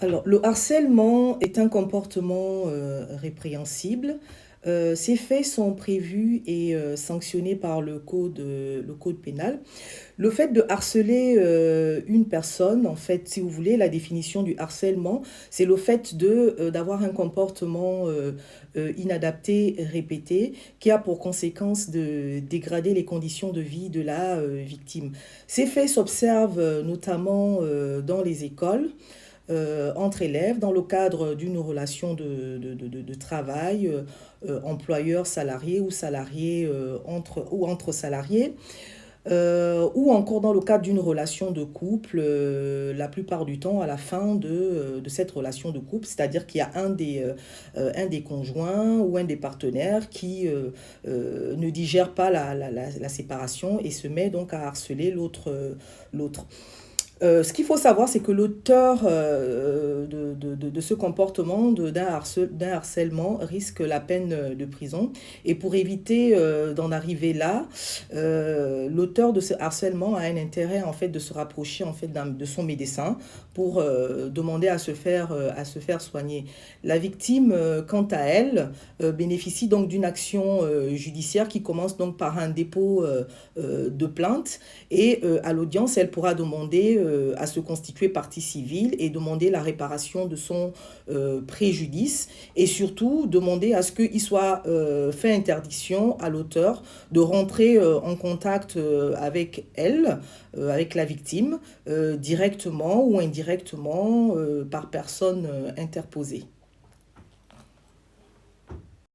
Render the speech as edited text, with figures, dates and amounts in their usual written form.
Alors, le harcèlement est un comportement répréhensible. Ces faits sont prévus et sanctionnés par le code pénal. Le fait de harceler une personne, en fait, si vous voulez, la définition du harcèlement, c'est le fait d'avoir un comportement inadapté, répété, qui a pour conséquence de dégrader les conditions de vie de la victime. Ces faits s'observent notamment dans les écoles entre élèves dans le cadre d'une relation de travail, employeur-salarié ou salarié ou entre salariés, ou encore dans le cadre d'une relation de couple, la plupart du temps à la fin de cette relation de couple, c'est-à-dire qu'il y a un des conjoints ou un des partenaires qui ne digère pas la séparation et se met donc à harceler l'autre. Ce qu'il faut savoir, c'est que l'auteur de ce comportement, d'un harcèlement, risque la peine de prison. Et pour éviter d'en arriver là, l'auteur de ce harcèlement a un intérêt en fait de se rapprocher en fait de son médecin pour demander à se faire soigner. La victime, quant à elle, bénéficie donc d'une action judiciaire qui commence donc par un dépôt de plainte et à l'audience, elle pourra demander à se constituer partie civile et demander la réparation de son préjudice et surtout demander à ce qu'il soit fait interdiction à l'auteur de rentrer en contact avec elle, avec la victime, directement ou indirectement par personne interposée.